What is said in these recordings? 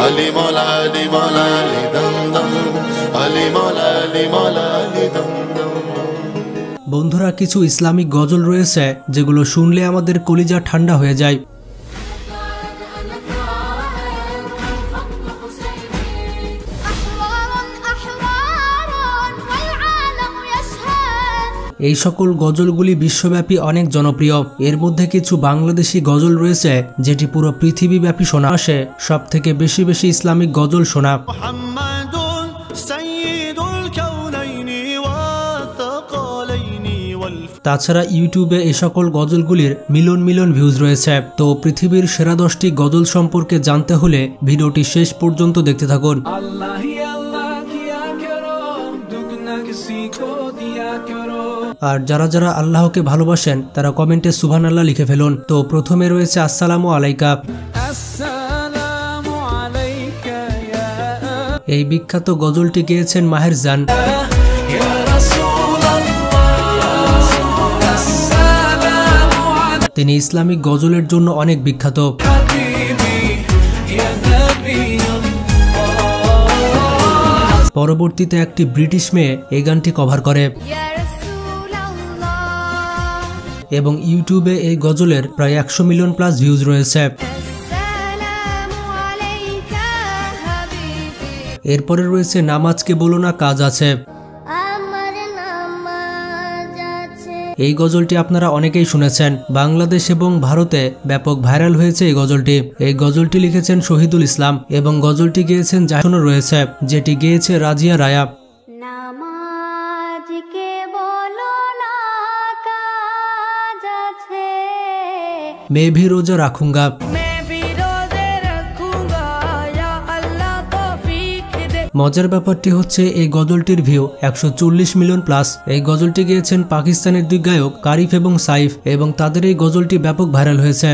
আলি মৌলা আলি মৌলা আলি দম দম আলি মৌলা আলি মৌলা আলি দম দম। বন্ধুরা, কিছু ইসলামিক গজল রয়েছে যেগুলো শুনলে আমাদের কলিজা ঠান্ডা হয়ে যায়। এই সকল গজলগুলি বিশ্বব্যাপী অনেক জনপ্রিয়। এর মধ্যে কিছু বাংলাদেশি গজল রয়েছে যেটি পুরো পৃথিবীব্যাপী শোনা আসে। সব থেকে বেশি ইসলামিক গজল শোনা। তাছাড়া ইউটিউবে এই সকল গজলগুলির মিলিয়ন ভিউজ রয়েছে। তো পৃথিবীর সেরা 10টি গজল সম্পর্কে জানতে হলে ভিডিওটি শেষ পর্যন্ত দেখতে থাকুন। আর যারা যারা আল্লাহকে ভালোবাসেন তারা কমেন্টে সুবহানাল্লাহ লিখে ফেলুন। তো প্রথমে রয়েছে আসসালামু আলাইকা। এই বিখ্যাত গজলটি গেয়েছেন মাহের জান। তিনি ইসলামিক গজলের জন্য অনেক বিখ্যাত। পরবর্তীতে একটি ব্রিটিশ মেয়ে এই গানটি কভার করে এবং ইউটিউবে এই গজলের প্রায় 100 মিলিয়ন প্লাস ভিউজ রয়েছে। এরপরে রয়েছে নামাজকে বলো না কাজ আছে। এই গজলটি আপনারা অনেকেই শুনেছেন। বাংলাদেশ এবং ভারতে ব্যাপক ভাইরাল হয়েছে এই গজলটি। এই গজলটি লিখেছেন শহীদুল ইসলাম এবং গজলটি গেয়েছেন জাহসনও রয়েছে, যেটি গেয়েছে রাজিয়া রায়া। मैं भी रोजा रखूंगा। মজার ব্যাপারটি হচ্ছে এই গজলটির ভিউ 140 মিলিয়ন প্লাস। এই গজলটি গেয়েছেন পাকিস্তানের দুই গায়ক কারিফ এবং সাইফ এবং তাদের এই গজলটি ব্যাপক ভাইরাল হয়েছে।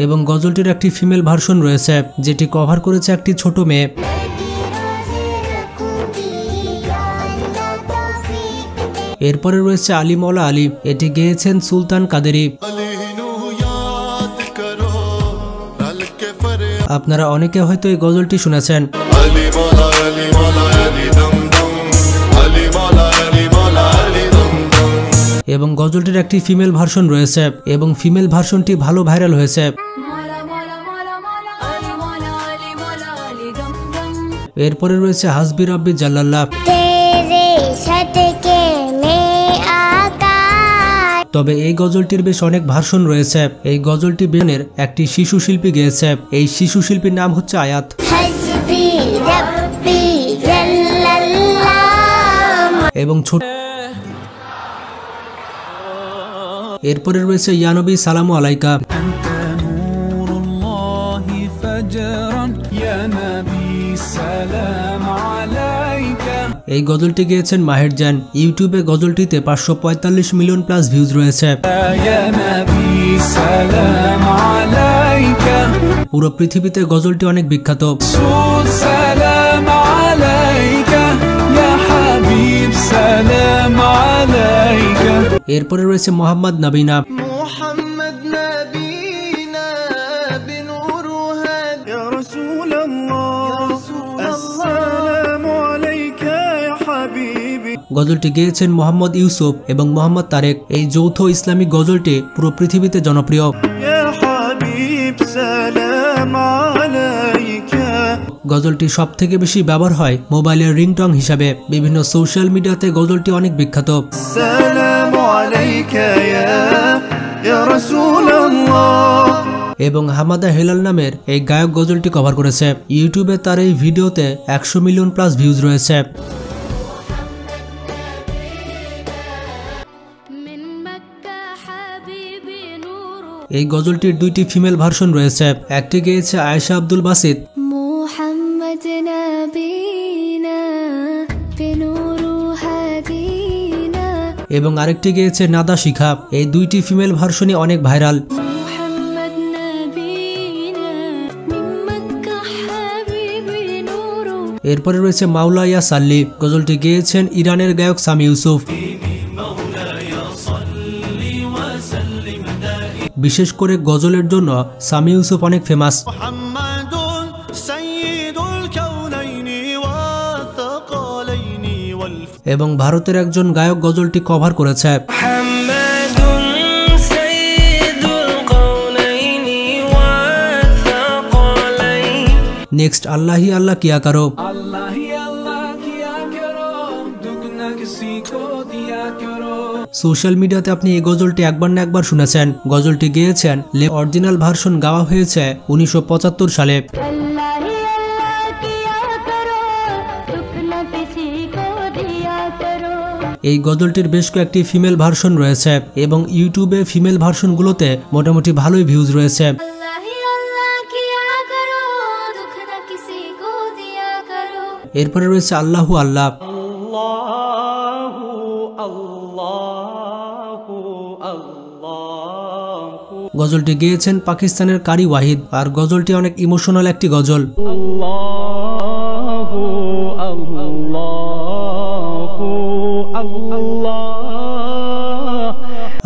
এবং গজলটির একটি ফিমেল ভার্সন রয়েছে যেটি কভার করেছে একটি ছোট মেয়ে। এরপরে রয়েছে আলী মৌলা আলী, এটি গেয়েছেন সুলতান কাদেরি। আপনারা অনেকে হয়তো এই গজলটি শুনেছেন। এবং গজলটির একটি ফিমেল ভার্সন রয়েছে এবং ফিমেল ভার্সনটি ভালো ভাইরাল হয়েছে। এরপরে রয়েছে হাসবি রাব্বি জাল্লাল্লাহ। তবে এই গজলটির বেশ অনেক ভার্সন রয়েছে। এই গজলটি বেনের একটি শিশু শিল্পী গেয়েছে। এই শিশু শিল্পীর নাম হচ্ছে আয়াত। এবং ছোট। এরপরে রয়েছে ইয়া নবী সালামু আলাইকা। এই গজলটি গেয়েছেন মাহের জান। ইউটিউবে গজলটিতে 545 মিলিয়ন প্লাস ভিউজ রয়েছে। পুরো পৃথিবীতে গজলটি অনেক বিখ্যাত। এরপরে রয়েছে মোহাম্মদ নবীনা। গজলটি গেয়েছেন মোহাম্মদ ইউসুফ এবং মোহাম্মদ তারেক। এই যৌথ ইসলামিক গজলটি পুরো পৃথিবীতে জনপ্রিয়। গজলটি সব থেকে বেশি ব্যবহার হয় মোবাইলের রিংটং হিসাবে। বিভিন্ন সোশ্যাল মিডিয়াতে গজলটি অনেক বিখ্যাত। এবং হামাদা হেলাল নামের এই গায়ক গজলটি কভার করেছে। ইউটিউবে তার এই ভিডিওতে 100 মিলিয়ন প্লাস ভিউজ রয়েছে। এই গজলটির দুইটি ফিমেল ভার্সন রয়েছে। একটি গেয়েছে আয়েশা আব্দুল বাসিত এবং আরেকটি গেয়েছে নাদা শিখা। এই দুইটি ফিমেল ভার্সনই অনেক ভাইরাল। এরপরে রয়েছে মাওলা ইয়া সাল্লি। গজলটি গেয়েছেন ইরানের গায়ক সামি ইউসুফ। বিশেষ করে গজলের জন্য সামি ইউসুফ অনেক ফেমাস। محمد سيد الكونين والثقلين এবং ভারতের একজন গায়ক গজলটি কভার করেছে। নেক্সট আল্লাহি আল্লাহ কিয়া করো। সোশ্যাল মিডিয়াতে আপনি এই গজলটি একবার না একবার শুনেছেন। গজলটি গেয়েছেন অরিজিনাল ভার্সন গাওয়া হয়েছে 1975 সালে। এই গজলটির বেশ কয়েকটি ফিমেল ভার্সন রয়েছে এবং ইউটিউবে ফিমেল ভার্সনগুলোতে মোটামুটি ভালোই ভিউজ রয়েছে। এরপরে রয়েছে আল্লাহু আল্লাহ। গজলটি গেয়েছেন পাকিস্তানের কারি ওয়াহিদ আর গজলটি অনেক ইমোশনাল একটি গজল।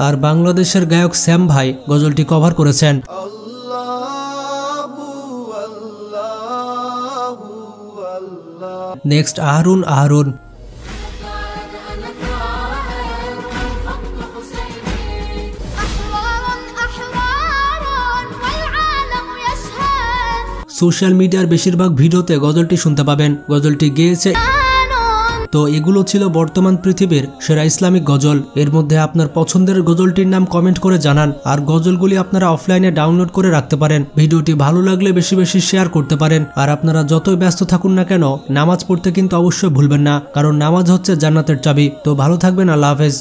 আর বাংলাদেশের গায়ক শ্যাম ভাই গজলটি কভার করেছেন। নেক্সট আহরুন আহরুন। সোশ্যাল মিডিয়ার বেশিরভাগ ভিডিওতে গজলটি শুনতে পাবেন। গজলটি গেয়েছে। তো এগুলো ছিল বর্তমান পৃথিবীর সেরা ইসলামিক গজল। এর মধ্যে আপনার পছন্দের গজলটির নাম কমেন্ট করে জানান। আর গজলগুলি আপনারা অফলাইনে ডাউনলোড করে রাখতে পারেন। ভিডিওটি ভালো লাগলে বেশি বেশি শেয়ার করতে পারেন। আর আপনারা যতই ব্যস্ত থাকুন না কেন নামাজ পড়তে কিন্তু অবশ্যই ভুলবেন না, কারণ নামাজ হচ্ছে জান্নাতের চাবি। তো ভালো থাকবেন, আল্লাহ হাফেজ।